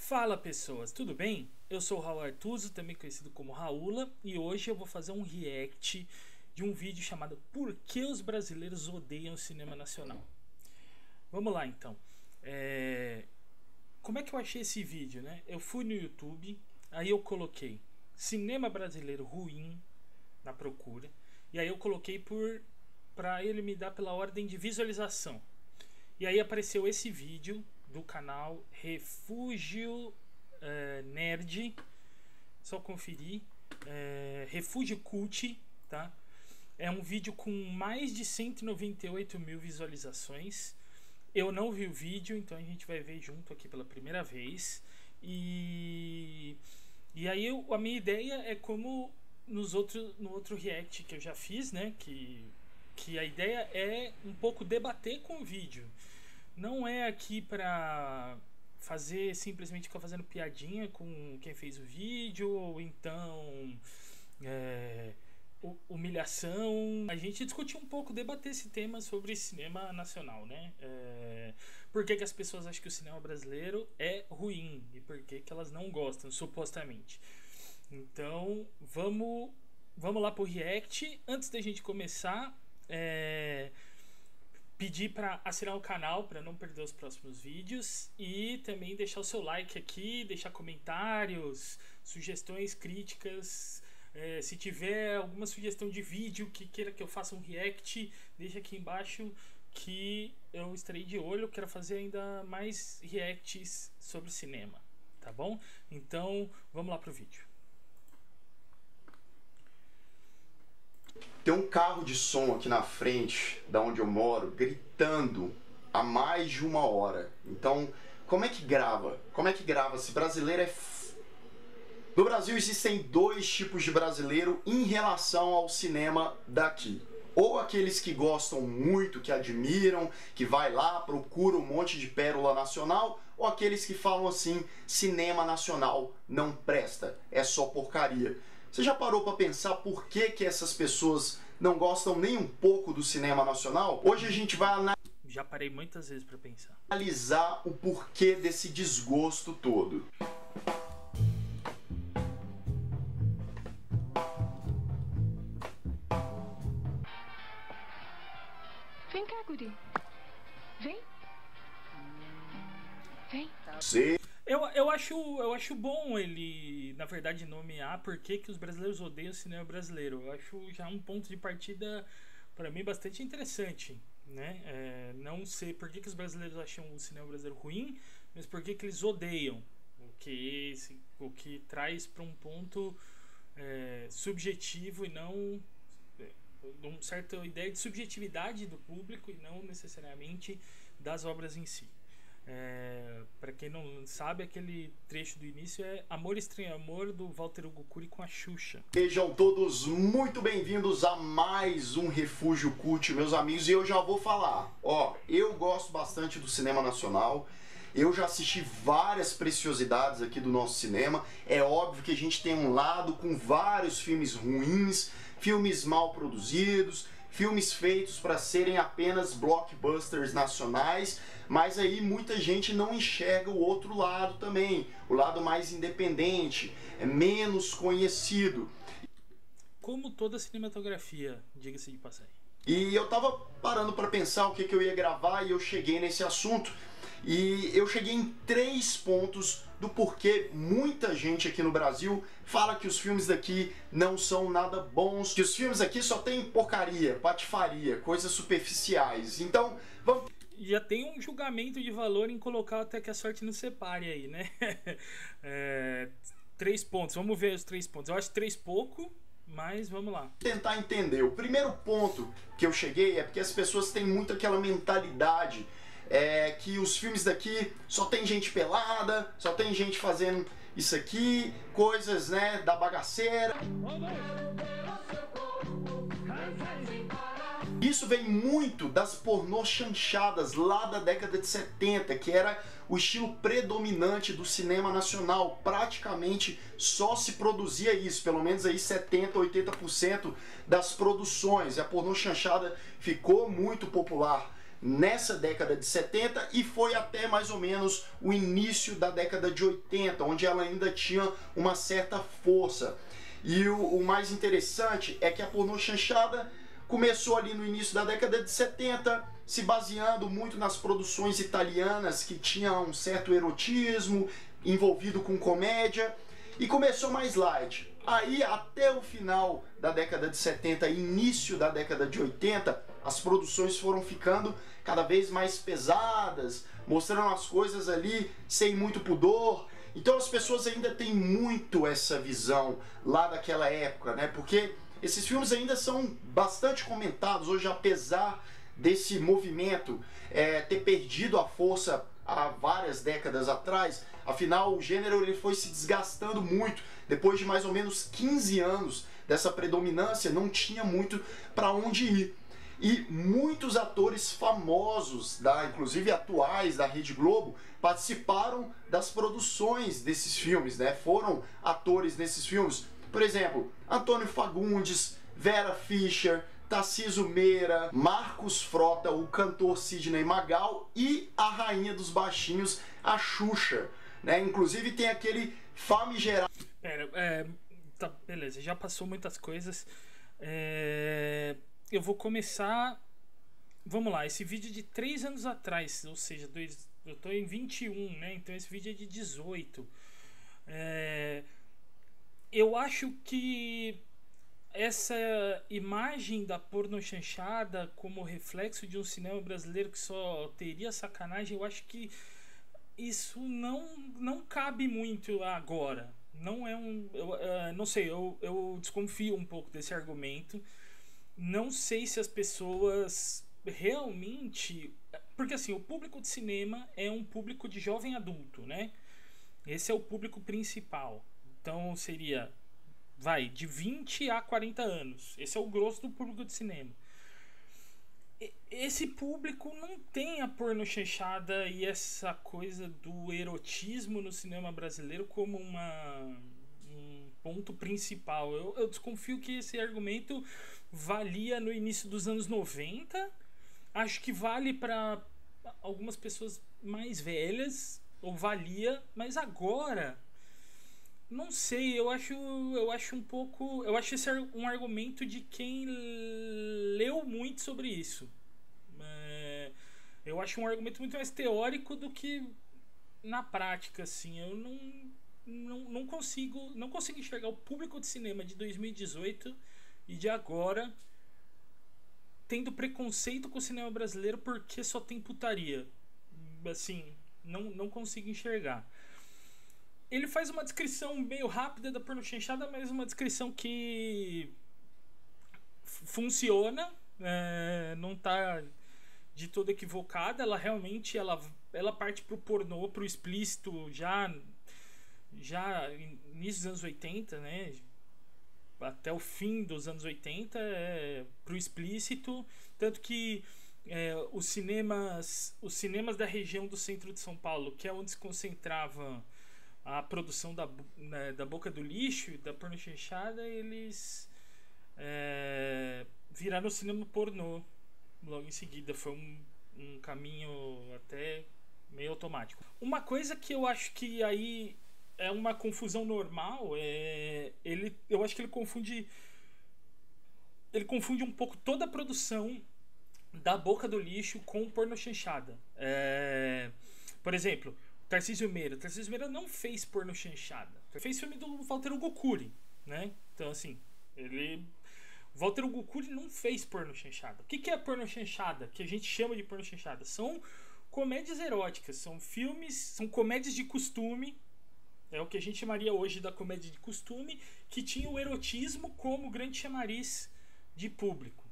Fala pessoas, tudo bem? Eu sou o Raul Artuso, também conhecido como Raula, e hoje eu vou fazer um react de um vídeo chamado Por que os brasileiros odeiam o cinema nacional? Vamos lá então. Como é que eu achei esse vídeo, né? Eu fui no YouTube, aí eu coloquei cinema brasileiro ruim na procura, e aí eu coloquei para ele me dar pela ordem de visualização. E aí apareceu esse vídeo do canal Refúgio Nerd. Só conferir. Refúgio Cult, tá? É um vídeo com mais de 198 mil visualizações. Eu não vi o vídeo, então a gente vai ver junto aqui pela primeira vez. E aí a minha ideia é como no outro react que eu já fiz, né? Que a ideia é um pouco debater com o vídeo. Não é aqui pra fazer simplesmente ficar fazendo piadinha com quem fez o vídeo, ou então humilhação. A gente discutir um pouco, debater esse tema sobre cinema nacional, né? Por que as pessoas acham que o cinema brasileiro é ruim e por que elas não gostam, supostamente. Então, vamos lá pro react. Antes da gente começar, pedir para assinar o canal para não perder os próximos vídeos e também deixar o seu like aqui, deixar comentários, sugestões, críticas. Se tiver alguma sugestão de vídeo que queira que eu faça um react, deixa aqui embaixo que eu estarei de olho. Eu quero fazer ainda mais reacts sobre cinema, tá bom? Então vamos lá pro vídeo. Tem um carro de som aqui na frente da onde eu moro gritando há mais de uma hora. Então, como é que grava? Como é que grava? Se brasileiro é... No Brasil existem dois tipos de brasileiro em relação ao cinema daqui. Ou aqueles que gostam muito, que admiram, que vai lá, procura um monte de pérola nacional, ou aqueles que falam assim, cinema nacional não presta, é só porcaria. Você já parou para pensar por que essas pessoas não gostam nem um pouco do cinema nacional? Hoje a gente vai Já parei muitas vezes para pensar. Analisar o porquê desse desgosto todo. Vem cá, guri. Vem. Vem. Você... Eu acho bom ele, na verdade, nomear por que os brasileiros odeiam o cinema brasileiro. Eu acho já um ponto de partida, para mim, bastante interessante, né? Não sei por que os brasileiros acham o cinema brasileiro ruim, mas por que eles odeiam. O que traz para um ponto subjetivo e não... uma certa ideia de subjetividade do público e não necessariamente das obras em si. Para quem não sabe, aquele trecho do início é Amor Estranho Amor, do Walter Hugo Cury com a Xuxa. Sejam todos muito bem-vindos a mais um Refúgio Cult, meus amigos, e eu já vou falar. Eu gosto bastante do cinema nacional. Eu já assisti várias preciosidades aqui do nosso cinema. É óbvio que a gente tem um lado com vários filmes ruins, filmes mal produzidos, filmes feitos para serem apenas blockbusters nacionais, mas aí muita gente não enxerga o outro lado também, o lado mais independente, menos conhecido. Como toda cinematografia, diga-se de passagem. E eu tava parando para pensar o que eu ia gravar e eu cheguei nesse assunto. E eu cheguei em 3 pontos do porquê muita gente aqui no Brasil fala que os filmes daqui não são nada bons, que os filmes aqui só tem porcaria, patifaria, coisas superficiais. Então, vamos... Já tem um julgamento de valor em colocar até que a sorte nos separe aí, né? 3 pontos, vamos ver os 3 pontos. Eu acho 3 pouco, mas vamos lá. Tentar entender. O primeiro ponto que eu cheguei é porque as pessoas têm muito aquela mentalidade que os filmes daqui só tem gente pelada, só tem gente fazendo isso aqui, coisas, né, da bagaceira. Isso vem muito das pornô chanchadas lá da década de 70, que era o estilo predominante do cinema nacional. Praticamente só se produzia isso, pelo menos aí 70, 80% das produções. A pornô chanchada ficou muito popular nessa década de 70 e foi até mais ou menos o início da década de 80, onde ela ainda tinha uma certa força. E o mais interessante é que a pornô chanchada começou ali no início da década de 70, se baseando muito nas produções italianas que tinham um certo erotismo envolvido com comédia, e começou mais light. Aí, até o final da década de 70 e início da década de 80, as produções foram ficando cada vez mais pesadas, mostrando as coisas ali sem muito pudor. Então as pessoas ainda têm muito essa visão lá daquela época, né? Porque esses filmes ainda são bastante comentados hoje, apesar desse movimento ter perdido a força há várias décadas atrás. Afinal, o gênero ele foi se desgastando muito. Depois de mais ou menos 15 anos dessa predominância, não tinha muito para onde ir. E muitos atores famosos, inclusive atuais da Rede Globo, participaram das produções desses filmes, né? Foram atores nesses filmes. Por exemplo, Antônio Fagundes, Vera Fischer, Tarcísio Meira, Marcos Frota, o cantor Sidney Magal e a rainha dos baixinhos, a Xuxa, né? Inclusive tem aquele famigerado... Tá, beleza, já passou muitas coisas. Eu vou começar... Vamos lá, esse vídeo é de 3 anos atrás, ou seja, eu tô em 21, né? Então esse vídeo é de 18. Eu acho que essa imagem da pornochanchada como reflexo de um cinema brasileiro que só teria sacanagem, eu acho que isso não cabe muito agora. Não é não sei, eu desconfio um pouco desse argumento. Não sei se as pessoas realmente... Porque assim, o público de cinema é um público de jovem adulto, né? Esse é o público principal. Então seria, de 20 a 40 anos. Esse é o grosso do público de cinema. Esse público não tem a pornochanchada e essa coisa do erotismo no cinema brasileiro como um ponto principal. Eu desconfio que esse argumento valia no início dos anos 90. Acho que vale para algumas pessoas mais velhas, ou valia, mas agora não sei, eu acho um pouco, eu acho esse um argumento de quem leu muito sobre isso. Eu acho um argumento muito mais teórico do que na prática, assim. Eu não consigo enxergar o público de cinema de 2018 e de agora tendo preconceito com o cinema brasileiro porque só tem putaria. Assim, não consigo enxergar. Ele faz uma descrição meio rápida da pornochanchada, mas uma descrição que funciona, não tá de todo equivocada. Ela realmente ela parte pro pornô, pro explícito já início dos anos 80, né? Até o fim dos anos 80, pro explícito, tanto que os cinemas da região do centro de São Paulo, que é onde se concentrava a produção da Boca do Lixo e da pornochanchada, eles viraram cinema pornô logo em seguida. Foi um caminho até meio automático. Uma coisa que eu acho que aí é uma confusão normal, eu acho que ele confunde um pouco toda a produção da Boca do Lixo com pornochanchada. Por exemplo, Tarcísio Meira não fez pornochanchada. Ele fez filme do Walter Hugo Cury, né? Então assim, Walter Hugo Cury não fez pornochanchada. O que é pornochanchada? Que a gente chama de pornochanchada? São comédias eróticas, são comédias de costume. É o que a gente chamaria hoje da comédia de costume, que tinha o erotismo como grande chamariz de público.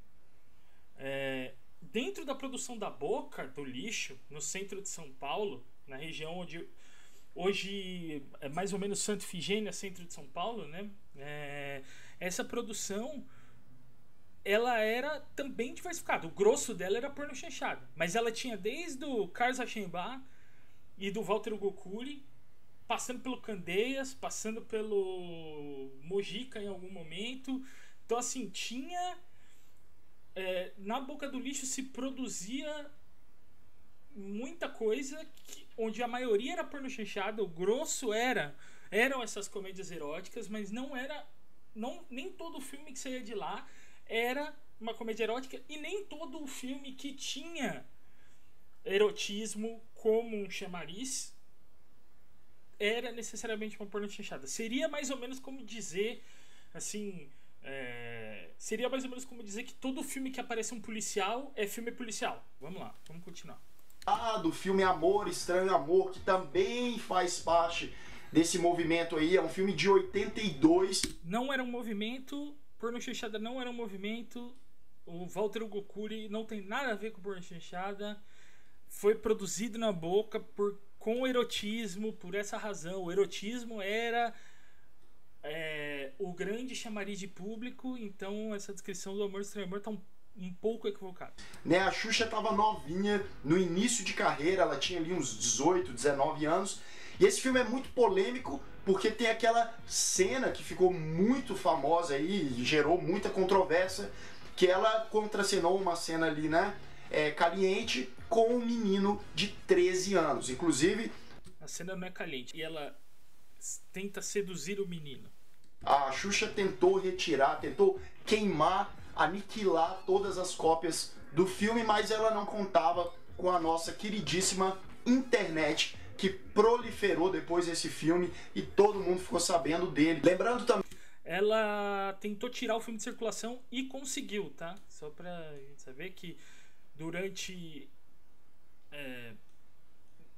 Dentro da produção da Boca do Lixo, no centro de São Paulo, na região onde hoje é mais ou menos Santa Ifigênia, centro de São Paulo, né? Essa produção ela era também diversificada. O grosso dela era pornochanchada, mas ela tinha desde o Carlos Achenbach e do Walter Hugo Cury, passando pelo Candeias, passando pelo Mojica em algum momento. Então assim, tinha na Boca do Lixo se produzia muita coisa onde a maioria era porno chanchada, o grosso eram essas comédias eróticas, mas nem todo filme que saía de lá era uma comédia erótica, e nem todo o filme que tinha erotismo como um chamariz era necessariamente uma porno chanchada. Seria mais ou menos como dizer assim, seria mais ou menos como dizer que todo filme que aparece um policial é filme policial. Vamos lá, vamos continuar. Do filme Amor, Estranho Amor, que também faz parte desse movimento aí, é um filme de 82. Não era um movimento, porno chanchada não era um movimento, o Walter Hugo Cury não tem nada a ver com porno chanchada, foi produzido na Boca com erotismo, por essa razão. O erotismo era o grande chamariz de público, então essa descrição do Amor, Estranho Amor tá um pouco equivocado. Né, a Xuxa tava novinha, no início de carreira, ela tinha ali uns 18, 19 anos, e esse filme é muito polêmico porque tem aquela cena que ficou muito famosa aí, gerou muita controvérsia, que ela contracenou uma cena ali, né, caliente com um menino de 13 anos. Inclusive, a cena não é caliente e ela tenta seduzir o menino. A Xuxa tentou queimar, aniquilar todas as cópias do filme, mas ela não contava com a nossa queridíssima internet, que proliferou depois desse filme e todo mundo ficou sabendo dele. Lembrando também, ela tentou tirar o filme de circulação e conseguiu, tá? Só pra gente saber que durante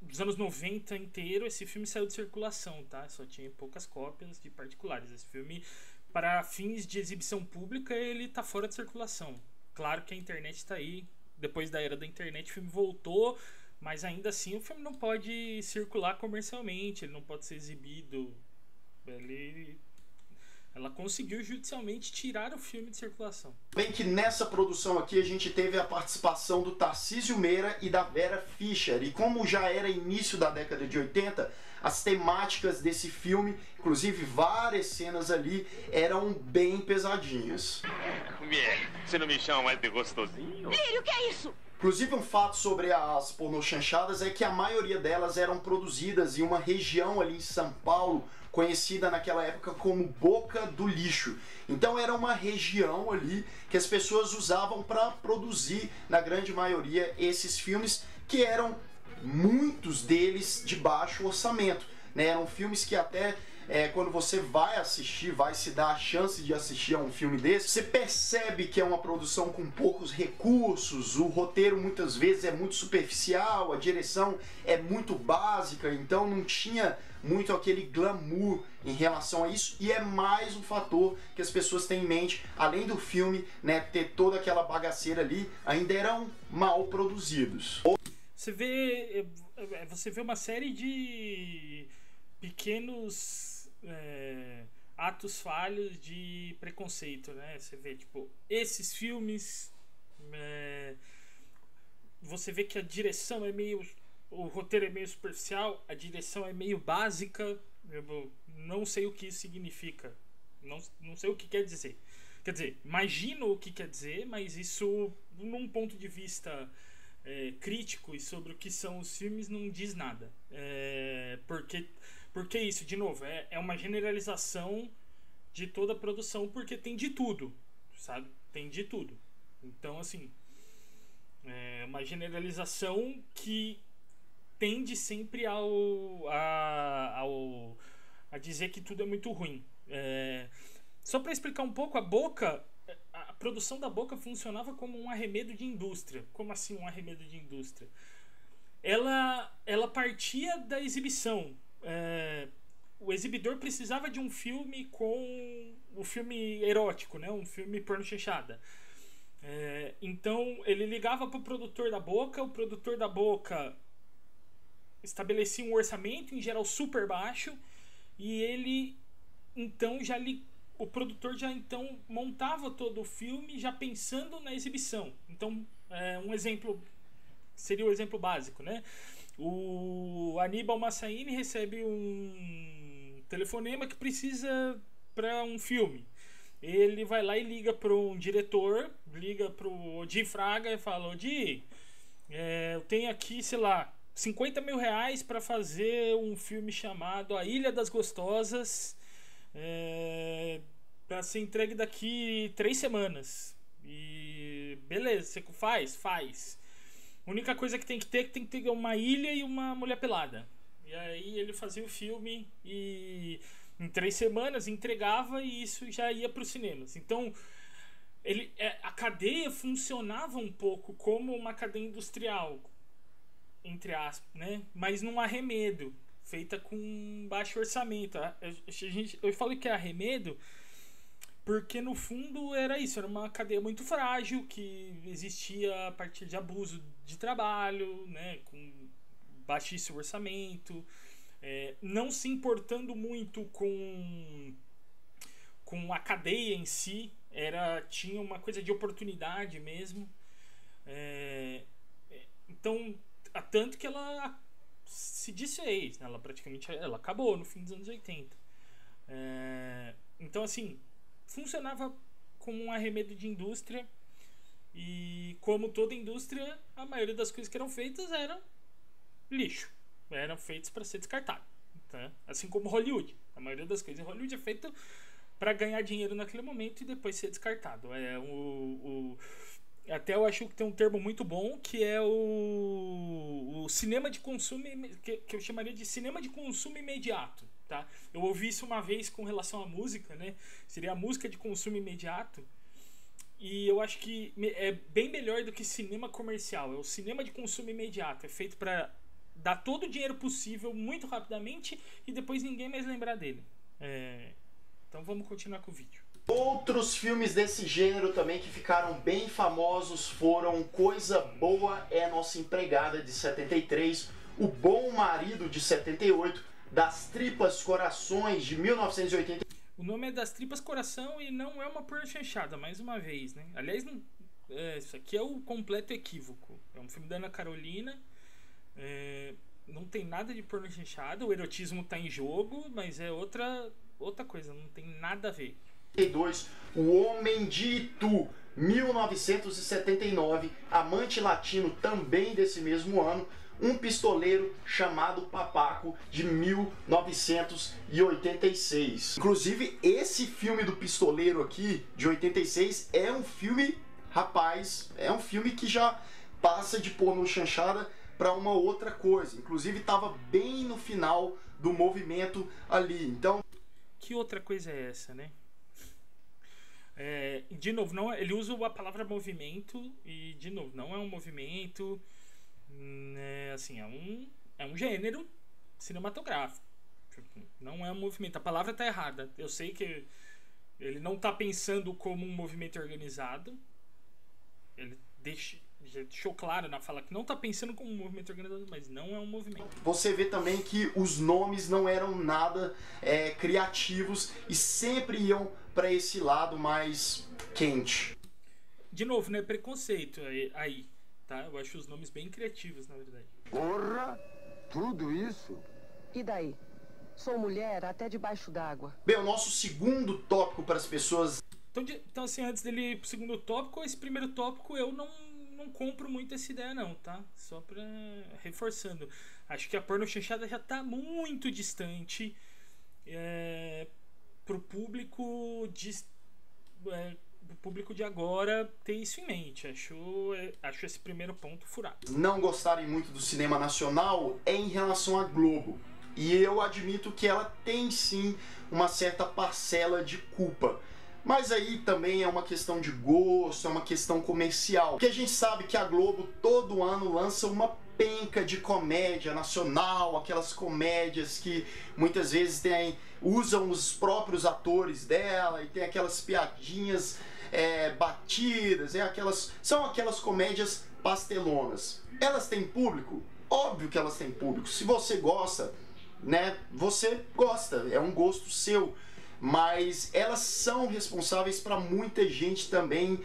os anos 90 inteiro esse filme saiu de circulação, tá? Só tinha poucas cópias de particulares. Esse filme, para fins de exibição pública, ele tá fora de circulação. Claro que a internet tá aí. Depois da era da internet o filme voltou, mas ainda assim o filme não pode circular comercialmente, ele não pode ser exibido. Ela conseguiu judicialmente tirar o filme de circulação. Bem que nessa produção aqui a gente teve a participação do Tarcísio Meira e da Vera Fischer. E como já era início da década de 80, as temáticas desse filme, inclusive várias cenas ali, eram bem pesadinhas. Você não me chama mais de gostosinho? Filho, o que é isso? Inclusive, um fato sobre as pornochanchadas é que a maioria delas eram produzidas em uma região ali em São Paulo, conhecida naquela época como Boca do Lixo. Então era uma região ali que as pessoas usavam para produzir, na grande maioria, esses filmes, que eram muitos deles de baixo orçamento, né? Eram filmes que até quando você vai assistir, vai se dar a chance de assistir a um filme desse, você percebe que é uma produção com poucos recursos, o roteiro muitas vezes é muito superficial, a direção é muito básica, então não tinha muito aquele glamour em relação a isso, e é mais um fator que as pessoas têm em mente, além do filme, né, ter toda aquela bagaceira ali, ainda eram mal produzidos. Você vê uma série de pequenos atos falhos de preconceito, né? Você vê, tipo, esses filmes, você vê que a direção é meio, o roteiro é meio superficial, a direção é meio básica. Eu não sei o que isso significa, não sei o que quer dizer. Quer dizer, imagino o que quer dizer, mas isso, num ponto de vista crítico e sobre o que são os filmes, não diz nada. Porque isso, de novo, é uma generalização de toda a produção, porque tem de tudo, sabe? Tem de tudo. Então, assim, é uma generalização que tende sempre a dizer que tudo é muito ruim. Só para explicar um pouco, a produção da Boca funcionava como um arremedo de indústria. Como assim um arremedo de indústria? Ela partia da exibição. O exibidor precisava de um filme com o filme erótico, né? Um filme porno chanchada. Então ele ligava para o produtor da Boca, o produtor da Boca estabelecia um orçamento, em geral super baixo, e ele então o produtor já então montava todo o filme já pensando na exibição. Então um exemplo seria o exemplo básico, né? O Aníbal Massaini recebe um telefonema que precisa para um filme. Ele vai lá e liga para um diretor, liga para o Odi Fraga e fala: Odi, eu tenho aqui, sei lá, 50 mil reais para fazer um filme chamado A Ilha das Gostosas, para ser entregue daqui 3 semanas. E beleza, você faz. A única coisa que tem que ter uma ilha e uma mulher pelada. E aí ele fazia o filme e em 3 semanas entregava, e isso já ia para os cinemas. Então a cadeia funcionava um pouco como uma cadeia industrial, entre aspas, né? Mas num arremedo, feita com baixo orçamento. Eu falei que é arremedo porque no fundo era isso, era uma cadeia muito frágil, que existia a partir de abuso de trabalho, né, com baixíssimo orçamento, não se importando muito com a cadeia em si, tinha uma coisa de oportunidade mesmo. Então, tanto que ela se desfez, né? Ela acabou no fim dos anos 80. Então, assim, funcionava como um arremedo de indústria, e como toda indústria, a maioria das coisas que eram feitas eram lixo, eram feitas para ser descartado, tá? Assim como Hollywood, a maioria das coisas em Hollywood é feita para ganhar dinheiro naquele momento e depois ser descartado. Até eu acho que tem um termo muito bom, que é o cinema de consumo, que eu chamaria de cinema de consumo imediato, tá? Eu ouvi isso uma vez com relação à música, né? Seria a música de consumo imediato. E eu acho que é bem melhor do que cinema comercial. É o cinema de consumo imediato. É feito para dar todo o dinheiro possível muito rapidamente e depois ninguém mais lembrar dele. Então vamos continuar com o vídeo. Outros filmes desse gênero também que ficaram bem famosos foram Coisa Boa é Nossa Empregada, de 73, O Bom Marido, de 78, Das Tripas Corações, de 1980. O nome é Das Tripas Coração e não é uma porno chanchada, mais uma vez, né? Aliás, isso aqui é o completo equívoco. É um filme da Ana Carolina, não tem nada de porno chanchada, o erotismo tá em jogo, mas é outra coisa, não tem nada a ver. 2, O Homem de Itu, 1979, Amante Latino, também desse mesmo ano, Um Pistoleiro Chamado Papaco, de 1986. Inclusive, esse filme do pistoleiro aqui, de 86, é um filme, rapaz, é um filme que já passa de porno chanchada para uma outra coisa. Inclusive, estava bem no final do movimento ali. Então, que outra coisa é essa, né? De novo, ele usa a palavra movimento e, de novo, não é um movimento, assim, é um gênero cinematográfico. Não é um movimento. A palavra tá errada. Eu sei que ele não tá pensando como um movimento organizado. Ele deixou claro na fala que não tá pensando como um movimento organizado, mas não é um movimento. Você vê também que os nomes não eram nada criativos e sempre iam para esse lado mais quente. De novo, né? Preconceito aí, tá? Eu acho os nomes bem criativos, na verdade. Porra! Tudo isso? E daí? Sou mulher até debaixo d'água. Bem, o nosso segundo tópico para as pessoas... Então, assim, antes dele ir pro segundo tópico, esse primeiro tópico eu não compro muito essa ideia não, tá? Só pra... reforçando. Acho que a porno chanchada já tá muito distante pro público de agora ter isso em mente. Acho esse primeiro ponto furado. Não gostarem muito do cinema nacional é em relação à Globo. E eu admito que ela tem sim uma certa parcela de culpa. Mas aí também é uma questão de gosto, é uma questão comercial. Porque a gente sabe que a Globo todo ano lança uma penca de comédia nacional, aquelas comédias que muitas vezes usam os próprios atores dela e tem aquelas piadinhas batidas, são aquelas comédias pastelonas. Elas têm público? Óbvio que elas têm público. Se você gosta, né, você gosta, é um gosto seu. Mas elas são responsáveis para muita gente também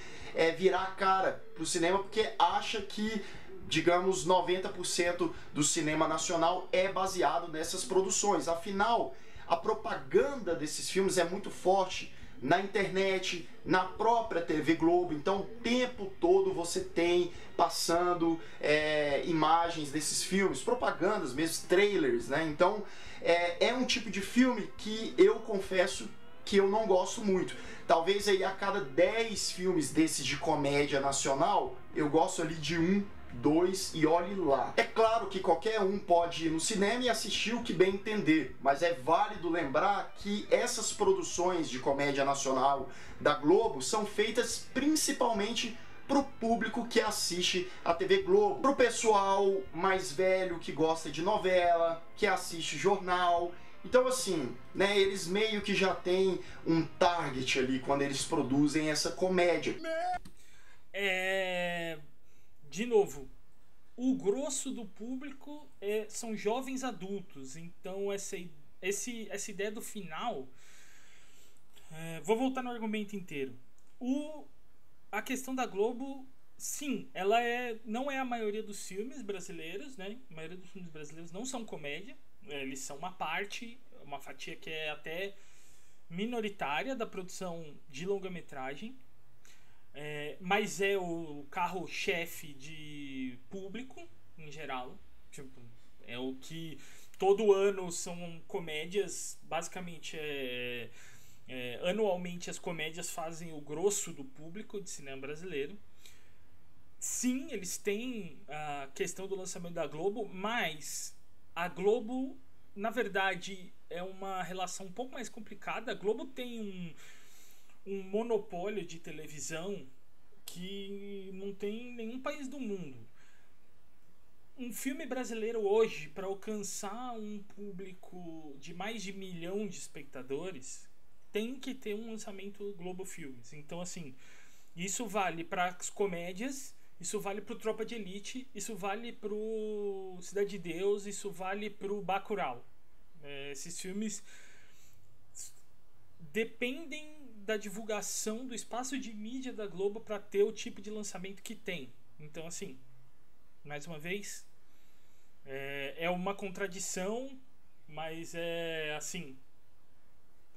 virar a cara pro cinema, porque acha que, digamos, 90% do cinema nacional é baseado nessas produções. Afinal, a propaganda desses filmes é muito forte na internet, na própria TV Globo. Então o tempo todo você tem passando imagens desses filmes, propagandas mesmo, trailers, né? Então é um tipo de filme que eu confesso que eu não gosto muito. Talvez aí a cada 10 filmes desses de comédia nacional, eu gosto ali de 1, 2 e olhe lá. É claro que qualquer um pode ir no cinema e assistir o que bem entender, mas é válido lembrar que essas produções de comédia nacional da Globo são feitas principalmente pro público que assiste a TV Globo, pro pessoal mais velho que gosta de novela, que assiste jornal. Então assim, né, eles meio que já têm um target ali quando eles produzem essa comédia. De novo, o grosso do público são jovens adultos. Então essa ideia do final... vou voltar no argumento inteiro. A questão da Globo, sim, ela não é a maioria dos filmes brasileiros, né? A maioria dos filmes brasileiros não são comédia. Eles são uma fatia que é até minoritária da produção de longa-metragem. Mas é o carro-chefe de público, em geral. Tipo, é o que todo ano são comédias. Basicamente, anualmente as comédias fazem o grosso do público de cinema brasileiro. Sim, eles têm a questão do lançamento da Globo, mas a Globo, na verdade, é uma relação um pouco mais complicada. A Globo tem um monopólio de televisão que não tem em nenhum país do mundo. Um filme brasileiro hoje, para alcançar um público de mais de 1 milhão de espectadores, tem que ter um lançamento Globo Filmes. Então, assim, isso vale para as comédias, isso vale pro Tropa de Elite, isso vale pro Cidade de Deus, isso vale pro Bacurau. Esses filmes dependem da divulgação do espaço de mídia da Globo para ter o tipo de lançamento que tem. Então, assim, mais uma vez, é uma contradição, mas assim,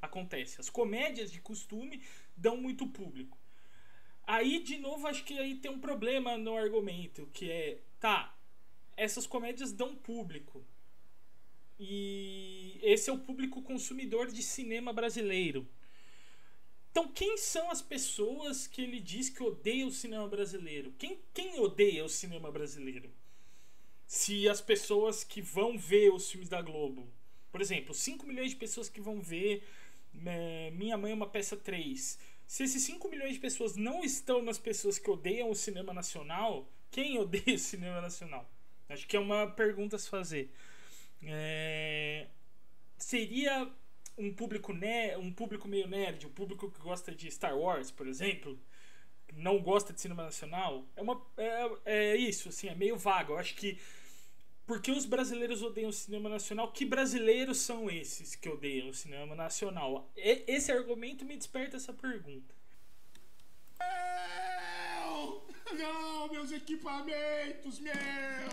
acontece. As comédias de costume dão muito público. Aí, de novo, acho que aí tem um problema no argumento, que essas comédias dão público. E esse é o público consumidor de cinema brasileiro. Então, quem são as pessoas que ele diz que odeiam o cinema brasileiro? Quem odeia o cinema brasileiro? Se as pessoas que vão ver os filmes da Globo, por exemplo, 5 milhões de pessoas que vão ver Minha Mãe é uma Peça 3. Se esses 5 milhões de pessoas não estão nas pessoas que odeiam o cinema nacional, quem odeia o cinema nacional? Acho que é uma pergunta a se fazer. Seria um público meio nerd, um público que gosta de Star Wars, por exemplo, não gosta de cinema nacional? Isso, assim, é meio vago. Eu acho que porque os brasileiros odeiam o cinema nacional, que brasileiros são esses que odeiam o cinema nacional? Esse argumento me desperta essa pergunta. Não, meus equipamentos,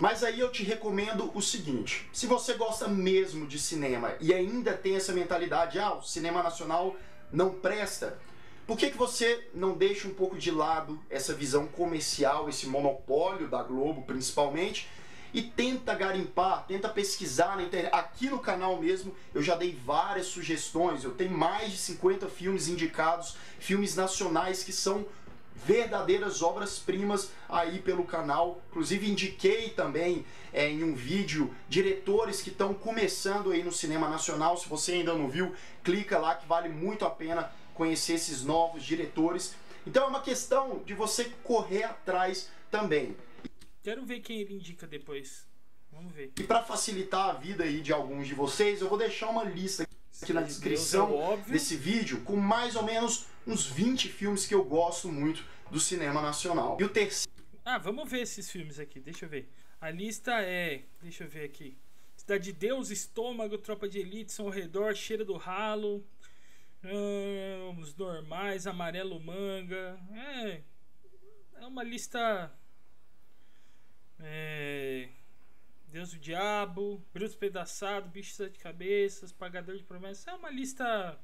Mas aí eu te recomendo o seguinte: se você gosta mesmo de cinema e ainda tem essa mentalidade, o cinema nacional não presta, por que você não deixa um pouco de lado essa visão comercial, esse monopólio da Globo principalmente, e tenta garimpar, tenta pesquisar na internet? Aqui no canal mesmo eu já dei várias sugestões, eu tenho mais de 50 filmes indicados, filmes nacionais que são verdadeiras obras-primas aí pelo canal. Inclusive indiquei também em um vídeo diretores que estão começando aí no cinema nacional. Se você ainda não viu, clica lá que vale muito a pena conhecer esses novos diretores. Então é uma questão de você correr atrás também. Quero ver quem ele indica depois. Vamos ver. E para facilitar a vida aí de alguns de vocês, eu vou deixar uma lista aqui na descrição desse vídeo com mais ou menos uns 20 filmes que eu gosto muito do cinema nacional. E o terceiro... vamos ver esses filmes aqui, deixa eu ver. A lista deixa eu ver aqui: Cidade de Deus, Estômago, Tropa de Elite, São ao Redor, Cheiro do Ralo, Os Normais, Amarelo Manga. É uma lista... Deus o Diabo, Bruto Despedaçado, Bicho de Sete Cabeças, Pagador de Promessas. É uma lista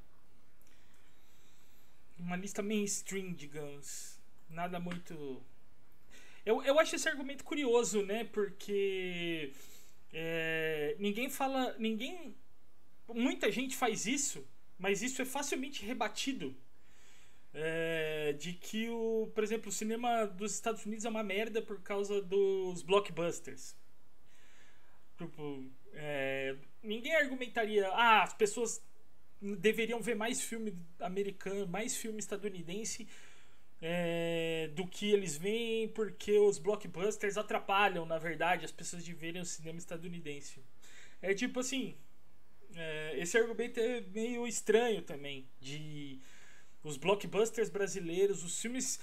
uma lista mainstream, digamos. Nada muito... Eu acho esse argumento curioso, né? Porque muita gente faz isso, mas isso é facilmente rebatido. De que, por exemplo, o cinema dos Estados Unidos é uma merda por causa dos blockbusters. Tipo, ninguém argumentaria, as pessoas deveriam ver mais filme americano, mais filme estadunidense do que eles veem, porque os blockbusters atrapalham, na verdade, as pessoas de verem o cinema estadunidense. É tipo assim, esse argumento é meio estranho também, de os blockbusters brasileiros, os filmes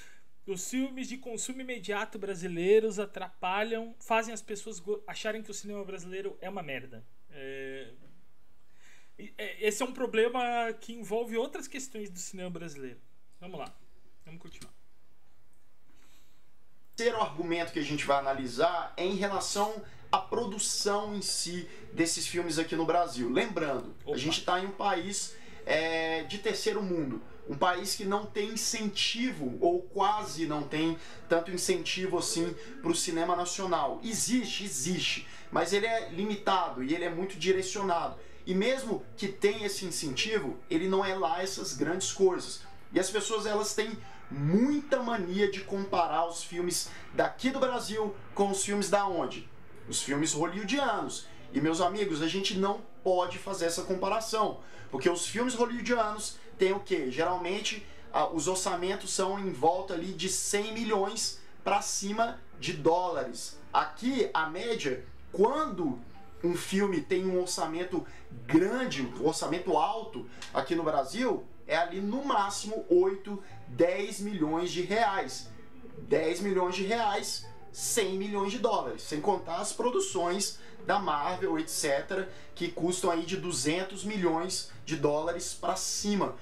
de consumo imediato brasileiros atrapalham, fazem as pessoas acharem que o cinema brasileiro é uma merda. Esse é um problema que envolve outras questões do cinema brasileiro. Vamos lá, vamos continuar. O terceiro argumento que a gente vai analisar é em relação à produção em si desses filmes aqui no Brasil. Lembrando, a gente está em um país de terceiro mundo. Um país que não tem incentivo, ou quase não tem tanto incentivo assim para o cinema nacional. Existe, mas ele é limitado e ele é muito direcionado. E mesmo que tenha esse incentivo, ele não é lá essas grandes coisas. E as pessoas, elas têm muita mania de comparar os filmes daqui do Brasil com os filmes da onde? Os filmes hollywoodianos. E, meus amigos, a gente não pode fazer essa comparação, porque os filmes hollywoodianos têm o quê? Geralmente, os orçamentos são em volta ali de 100 milhões para cima de dólares. Aqui, a média, quando um filme tem um orçamento grande, um orçamento alto aqui no Brasil, é ali no máximo 8, 10 milhões de reais. 10 milhões de reais, 100 milhões de dólares, sem contar as produções da Marvel, etc., que custam aí de 200 milhões de dólares para cima.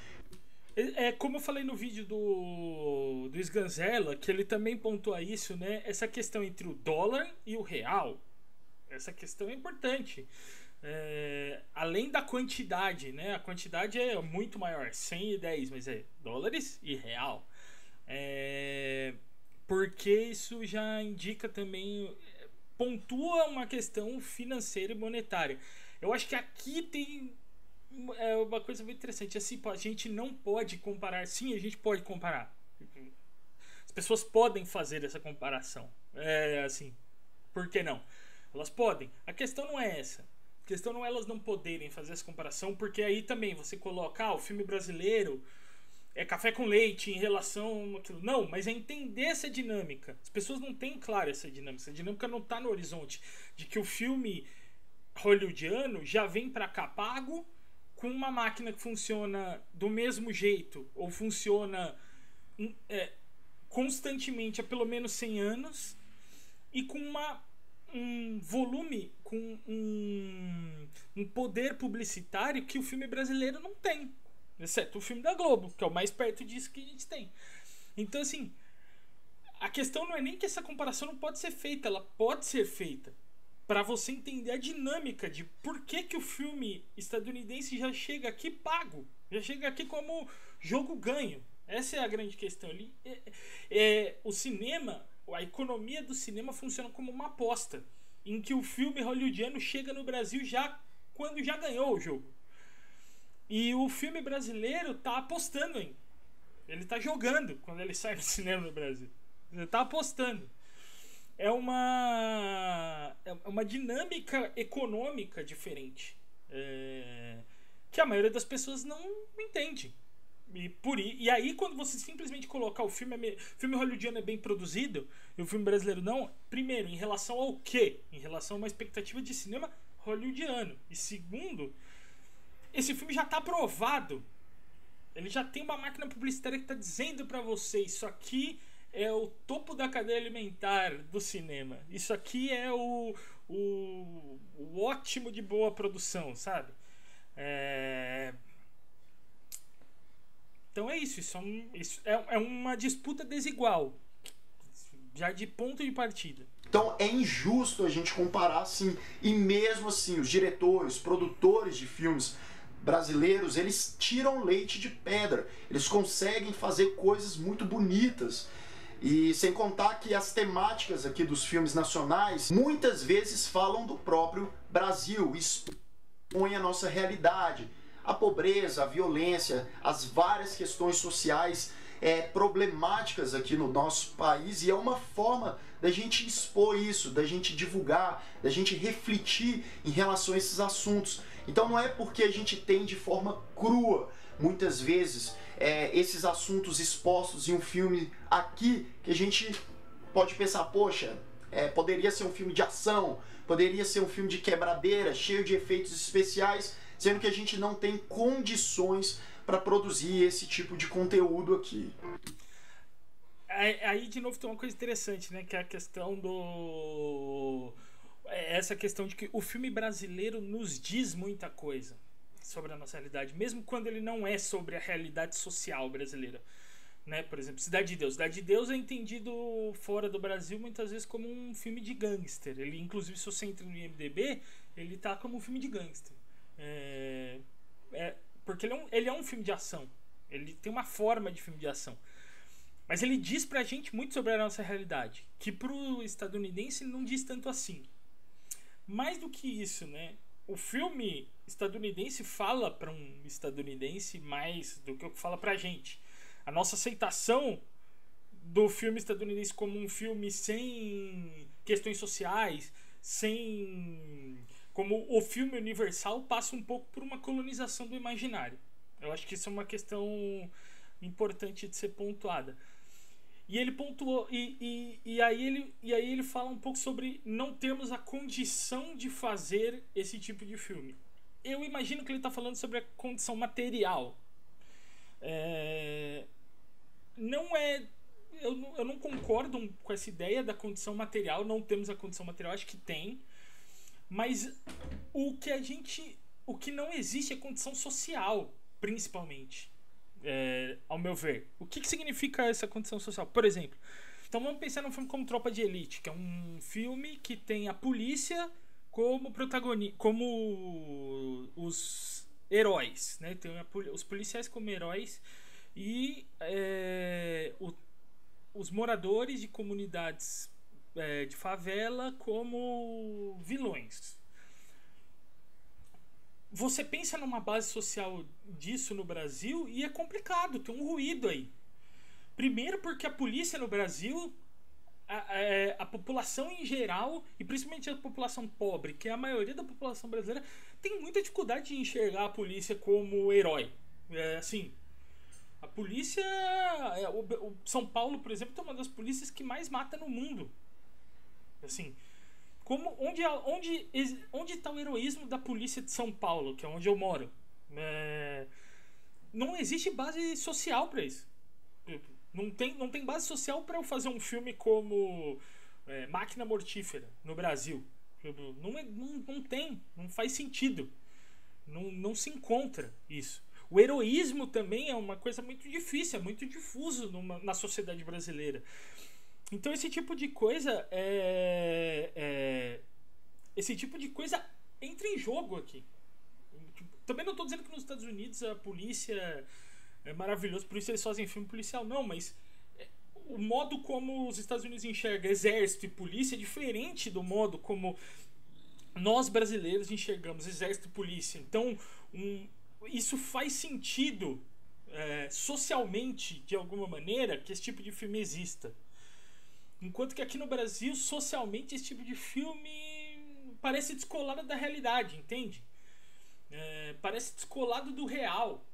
Como eu falei no vídeo do Sganzella, que ele também pontua isso, né? Essa questão entre o dólar e o real. Essa questão é importante. Além da quantidade, né? A quantidade é muito maior, 100 e 10, mas é dólares e real. Porque isso já indica também, pontua uma questão financeira e monetária. Eu acho que aqui tem uma coisa muito interessante. Assim, a gente não pode comparar. Sim, a gente pode comparar. As pessoas podem fazer essa comparação. Assim, por que não? Elas podem. A questão não é essa. A questão não é elas não poderem fazer essa comparação, porque aí também você coloca, o filme brasileiro é café com leite em relação àquilo. Não, mas é entender essa dinâmica. As pessoas não têm claro essa dinâmica. Essa dinâmica não está no horizonte. De que o filme hollywoodiano já vem para cá pago, com uma máquina que funciona do mesmo jeito, ou funciona constantemente há pelo menos 100 anos, e com um volume, com um poder publicitário que o filme brasileiro não tem. Exceto o filme da Globo, que é o mais perto disso que a gente tem. Então, assim, a questão não é nem que essa comparação não pode ser feita, ela pode ser feita para você entender a dinâmica de por que o filme estadunidense já chega aqui pago, já chega aqui como jogo ganho. Essa é a grande questão ali. O cinema, a economia do cinema funciona como uma aposta, em que o filme hollywoodiano chega no Brasil já quando já ganhou o jogo. E o filme brasileiro tá apostando em. Ele tá jogando quando ele sai do cinema no Brasil. Ele tá apostando. É uma dinâmica econômica diferente. Que a maioria das pessoas não entende. E aí, quando você simplesmente colocar o filme hollywoodiano é bem produzido e o filme brasileiro não, primeiro, em relação ao quê? Em relação a uma expectativa de cinema hollywoodiano. E segundo, esse filme já está aprovado. Ele já tem uma máquina publicitária que está dizendo para você: isso aqui é o topo da cadeia alimentar do cinema. Isso aqui é o ótimo de boa produção, sabe? Então é isso. Isso é uma disputa desigual, já de ponto de partida. Então é injusto a gente comparar assim. E mesmo assim, os diretores, produtores de filmes brasileiros, eles tiram leite de pedra. Eles conseguem fazer coisas muito bonitas. E sem contar que as temáticas aqui dos filmes nacionais muitas vezes falam do próprio Brasil, expõem a nossa realidade, a pobreza, a violência, as várias questões sociais problemáticas aqui no nosso país, e é uma forma da gente expor isso, da gente divulgar, da gente refletir em relação a esses assuntos. Então não é porque a gente tem de forma crua, muitas vezes, esses assuntos expostos em um filme aqui, que a gente pode pensar, poxa, poderia ser um filme de ação, poderia ser um filme de quebradeira, cheio de efeitos especiais, sendo que a gente não tem condições para produzir esse tipo de conteúdo aqui. Aí de novo tem uma coisa interessante, né, que é a questão do... essa questão de que o filme brasileiro nos diz muita coisa sobre a nossa realidade, mesmo quando ele não é sobre a realidade social brasileira, né? Por exemplo, Cidade de Deus. Cidade de Deus é entendido fora do Brasil muitas vezes como um filme de gangster. Ele, inclusive, se você entra no IMDb, ele tá como um filme de gangster. Porque ele é um filme de ação. Ele tem uma forma de filme de ação. Mas ele diz pra gente muito sobre a nossa realidade, que pro estadunidense não diz tanto assim. Mais do que isso, né? O filme estadunidense fala para um estadunidense mais do que o que fala pra gente. A nossa aceitação do filme estadunidense como um filme sem questões sociais, como o filme universal, passa um pouco por uma colonização do imaginário. Eu acho que isso é uma questão importante de ser pontuada. E ele pontuou, e aí ele fala um pouco sobre não termos a condição de fazer esse tipo de filme. Eu imagino que ele está falando sobre a condição material. Eu não concordo com essa ideia da condição material. Não temos a condição material, acho que tem. Mas o que não existe é condição social, principalmente. Ao meu ver. O que significa essa condição social? Por exemplo, então vamos pensar num filme como Tropa de Elite, que é um filme que tem a polícia como protagonista, como os heróis, né? Tem os policiais como heróis e os moradores de comunidades de favela como vilões. Você pensa numa base social disso no Brasil e é complicado, tem um ruído aí. Primeiro porque a polícia no Brasil, a população em geral, e principalmente a população pobre, que é a maioria da população brasileira, tem muita dificuldade de enxergar a polícia como herói. Assim, a polícia... o São Paulo, por exemplo, é uma das polícias que mais mata no mundo. Assim... Onde está o heroísmo da polícia de São Paulo, que é onde eu moro? Não existe base social para isso. Não tem base social para eu fazer um filme como Máquina Mortífera no Brasil. Não tem, não faz sentido. Não se encontra isso. O heroísmo também é uma coisa muito difícil, é muito difuso na sociedade brasileira. Então esse tipo de coisa entra em jogo aqui. Também não estou dizendo que nos Estados Unidos a polícia é maravilhosa, por isso eles fazem filme policial, não, mas o modo como os Estados Unidos enxergam exército e polícia é diferente do modo como nós brasileiros enxergamos exército e polícia. Então isso faz sentido socialmente, de alguma maneira, que esse tipo de filme exista. Enquanto que aqui no Brasil, socialmente, esse tipo de filme parece descolado da realidade, entende? Parece descolado do real.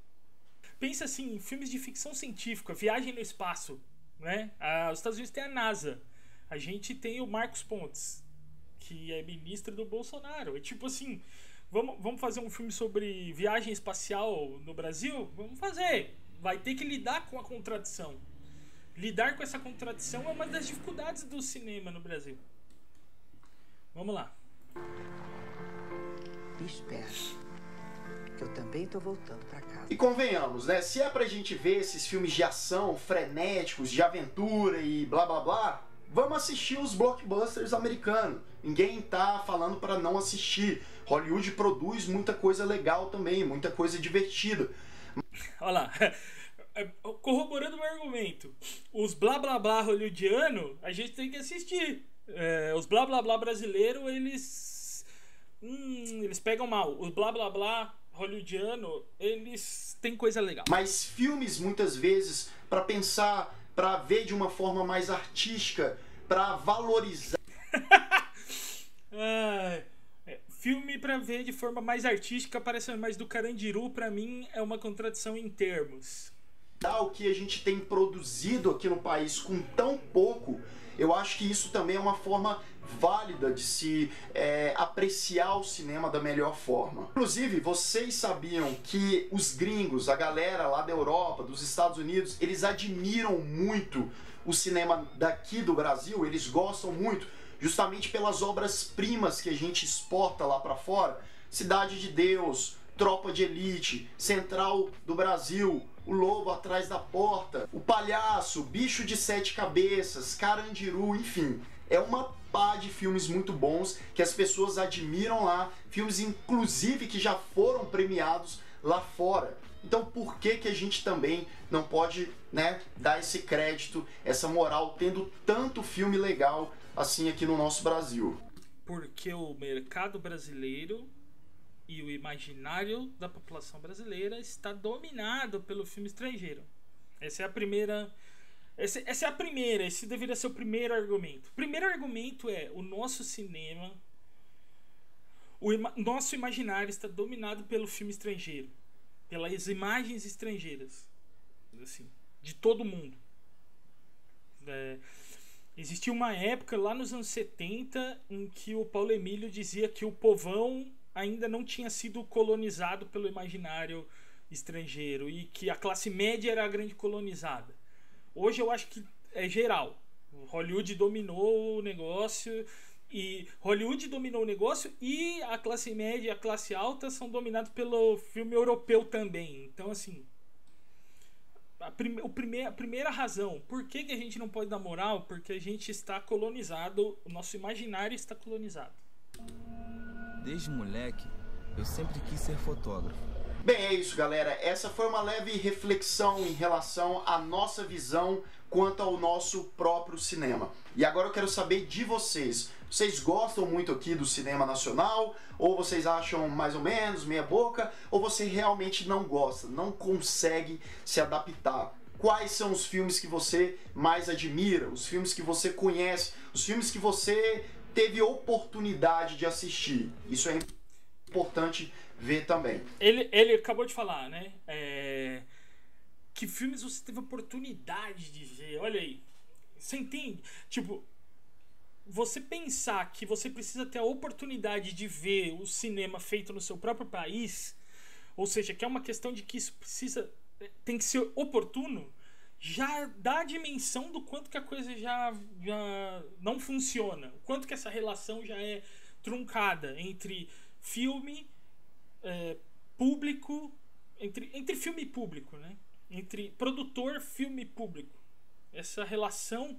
Pensa assim, em filmes de ficção científica, viagem no espaço, né? Os Estados Unidos tem a NASA. A gente tem o Marcos Pontes, que é ministro do Bolsonaro. É tipo assim, vamos fazer um filme sobre viagem espacial no Brasil? Vamos fazer. Vai ter que lidar com a contradição. Lidar com essa contradição é uma das dificuldades do cinema no Brasil. Vamos lá. Espera, que eu também tô voltando pra casa. E convenhamos, né? Se é pra gente ver esses filmes de ação frenéticos, de aventura e blá blá blá, vamos assistir os blockbusters americanos. Ninguém tá falando para não assistir. Hollywood produz muita coisa legal também, muita coisa divertida. Olha lá, corroborando o meu argumento, os blá blá blá hollywoodiano, a gente tem que assistir. Os blá blá blá brasileiro, eles pegam mal. Os blá blá blá hollywoodiano, eles têm coisa legal. Mas filmes, muitas vezes, para pensar, para ver de uma forma mais artística, para valorizar. Filme pra ver de forma mais artística, parecendo mais do Carandiru, pra mim é uma contradição em termos. O que a gente tem produzido aqui no país com tão pouco, eu acho que isso também é uma forma válida de se apreciar o cinema da melhor forma. Inclusive, vocês sabiam que os gringos, a galera lá da Europa, dos Estados Unidos, eles admiram muito o cinema daqui do Brasil, eles gostam muito, justamente pelas obras-primas que a gente exporta lá pra fora. Cidade de Deus, Tropa de Elite, Central do Brasil, O Lobo Atrás da Porta, O Palhaço, Bicho de Sete Cabeças, Carandiru, enfim. É uma pá de filmes muito bons que as pessoas admiram lá, filmes inclusive que já foram premiados lá fora. Então por que a gente também não pode, né, dar esse crédito, essa moral, tendo tanto filme legal assim aqui no nosso Brasil? Porque o mercado brasileiro e o imaginário da população brasileira está dominado pelo filme estrangeiro. Essa é a primeira. Esse deveria ser o primeiro argumento. O primeiro argumento é: o nosso cinema, nosso imaginário está dominado pelo filme estrangeiro, pelas imagens estrangeiras, assim, de todo mundo. Existia uma época lá nos anos 70 em que o Paulo Emílio dizia que o povão ainda não tinha sido colonizado pelo imaginário estrangeiro e que a classe média era a grande colonizada. Hoje eu acho que é geral. Hollywood dominou o negócio e a classe média e a classe alta são dominados pelo filme europeu também. Então, assim, a primeira razão, por que a gente não pode dar moral? Porque a gente está colonizado, o nosso imaginário está colonizado. Desde moleque, eu sempre quis ser fotógrafo. Bem, é isso, galera. Essa foi uma leve reflexão em relação à nossa visão quanto ao nosso próprio cinema. E agora eu quero saber de vocês. Vocês gostam muito aqui do cinema nacional? Ou vocês acham mais ou menos, meia boca? Ou você realmente não gosta, não consegue se adaptar? Quais são os filmes que você mais admira? Os filmes que você conhece? Os filmes que você teve oportunidade de assistir? Isso é importante ver também. Ele acabou de falar, né? Que filmes você teve oportunidade de ver? Olha aí. Você entende? Tipo, você pensar que você precisa ter a oportunidade de ver o cinema feito no seu próprio país, ou seja, que é uma questão de que isso tem que ser oportuno, já dá a dimensão do quanto que a coisa já não funciona, o quanto que essa relação já é truncada entre filme, público, entre filme e público, né? Entre produtor, filme e público. Essa relação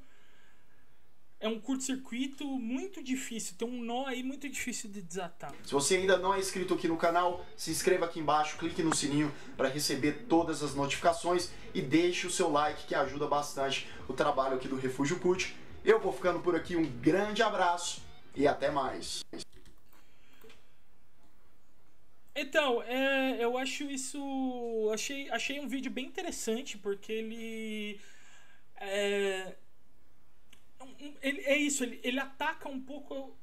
é um curto-circuito muito difícil, tem um nó aí muito difícil de desatar. Se você ainda não é inscrito aqui no canal, se inscreva aqui embaixo, clique no sininho para receber todas as notificações e deixe o seu like, que ajuda bastante o trabalho aqui do Refúgio Cult. Eu vou ficando por aqui, um grande abraço e até mais. Então, eu acho isso... Achei um vídeo bem interessante, porque ele ataca um pouco...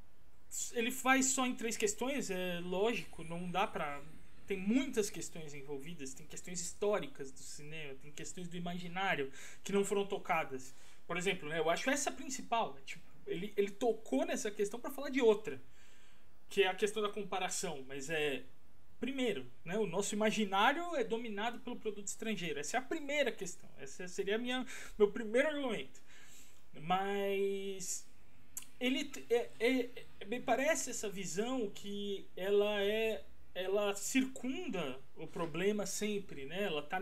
Ele faz só em 3 questões, é lógico, não dá pra... Tem muitas questões envolvidas, tem questões históricas do cinema, tem questões do imaginário que não foram tocadas. Por exemplo, né, eu acho essa a principal. Tipo, ele tocou nessa questão para falar de outra, que é a questão da comparação, mas primeiro, né, o nosso imaginário é dominado pelo produto estrangeiro. Essa é a primeira questão. Essa seria meu primeiro argumento. Mas me parece essa visão que ela circunda o problema sempre, né? Ela tá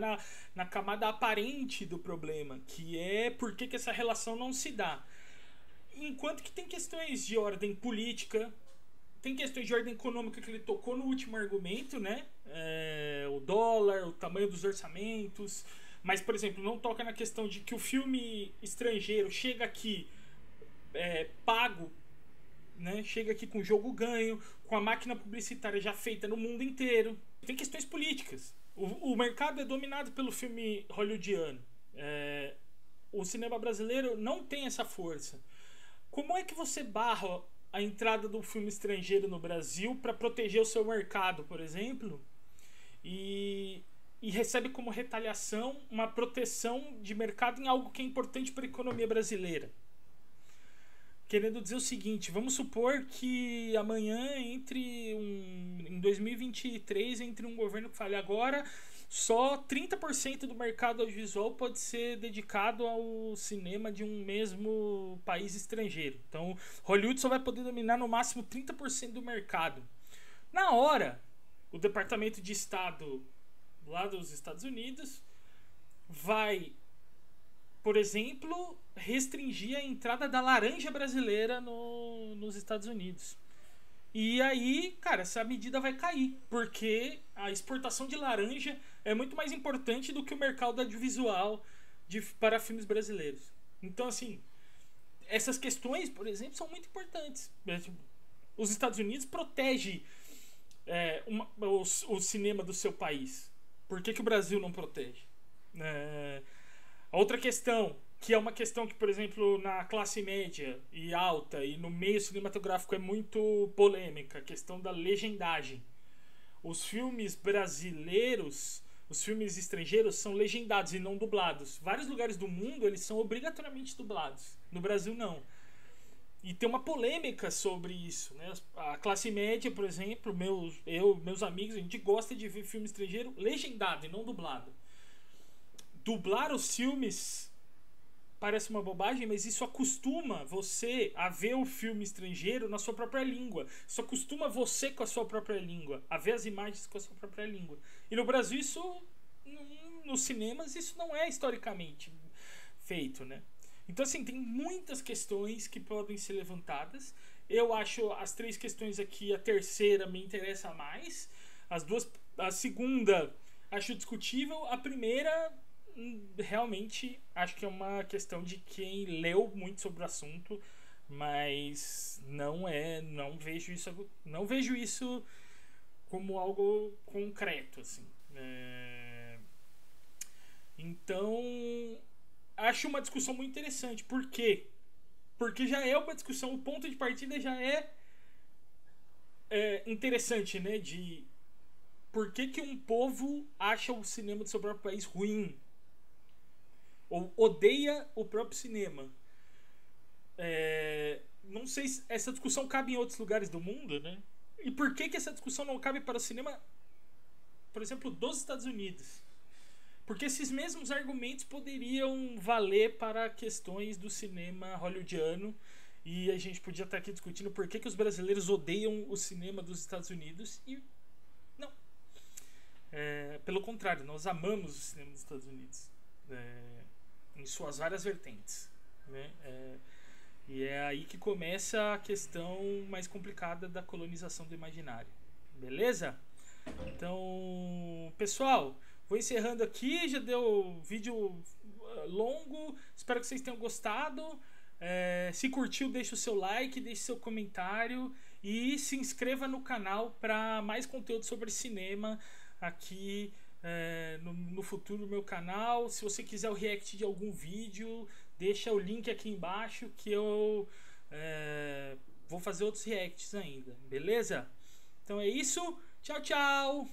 na camada aparente do problema, que é por que essa relação não se dá. Enquanto que tem questões de ordem política, tem questões de ordem econômica que ele tocou no último argumento, né? O dólar, o tamanho dos orçamentos. Mas, por exemplo, não toca na questão de que o filme estrangeiro chega aqui pago, né? Chega aqui com jogo ganho, com a máquina publicitária já feita no mundo inteiro. Tem questões políticas. O mercado é dominado pelo filme hollywoodiano. O cinema brasileiro não tem essa força. Como é que você barra a entrada do filme estrangeiro no Brasil para proteger o seu mercado, por exemplo, e recebe como retaliação uma proteção de mercado em algo que é importante para a economia brasileira? Querendo dizer o seguinte, vamos supor que amanhã em 2023 entre um governo que fale agora, só 30% do mercado audiovisual pode ser dedicado ao cinema de um mesmo país estrangeiro. Então, Hollywood só vai poder dominar no máximo 30% do mercado. Na hora, o Departamento de Estado lá dos Estados Unidos vai, por exemplo, restringir a entrada da laranja brasileira nos Estados Unidos. E aí, cara, essa medida vai cair, porque a exportação de laranja é muito mais importante do que o mercado audiovisual para filmes brasileiros. Então, assim, essas questões, por exemplo, são muito importantes. Os Estados Unidos protegem o cinema do seu país. Por que o Brasil não protege? Outra questão, que é uma questão que, por exemplo, na classe média e alta e no meio cinematográfico é muito polêmica, a questão da legendagem. Os filmes brasileiros, os filmes estrangeiros são legendados e não dublados. Vários lugares do mundo eles são obrigatoriamente dublados. No Brasil não. E tem uma polêmica sobre isso, né? A classe média, por exemplo, meus amigos, a gente gosta de ver filme estrangeiro legendado e não dublado. Dublar os filmes parece uma bobagem, mas isso acostuma você a ver o filme estrangeiro na sua própria língua. Isso acostuma você com a sua própria língua, a ver as imagens com a sua própria língua. E no Brasil isso, nos cinemas, isso não é historicamente feito, né? Então, assim, tem muitas questões que podem ser levantadas. Eu acho as 3 questões aqui, a terceira me interessa mais. A segunda acho discutível. A primeira, realmente, acho que é uma questão de quem leu muito sobre o assunto, mas não vejo isso como algo concreto, assim. Então, acho uma discussão muito interessante. Por quê? Porque já é uma discussão, o ponto de partida já é interessante, né? De por que um povo acha o cinema do seu próprio país ruim? Ou odeia o próprio cinema. Não sei se essa discussão cabe em outros lugares do mundo, né? E por que essa discussão não cabe para o cinema, por exemplo, dos Estados Unidos? Porque esses mesmos argumentos poderiam valer para questões do cinema hollywoodiano. E a gente podia estar aqui discutindo por que os brasileiros odeiam o cinema dos Estados Unidos. E não. Pelo contrário, nós amamos o cinema dos Estados Unidos. Em suas várias vertentes, né? E é aí que começa a questão mais complicada da colonização do imaginário. Beleza? Então, pessoal, vou encerrando aqui. Já deu vídeo longo. Espero que vocês tenham gostado. Se curtiu, deixa o seu like, deixe seu comentário e se inscreva no canal para mais conteúdo sobre cinema aqui no futuro do meu canal. Se você quiser o react de algum vídeo, deixa o link aqui embaixo que eu vou fazer outros reacts ainda, beleza? Então é isso, tchau, tchau!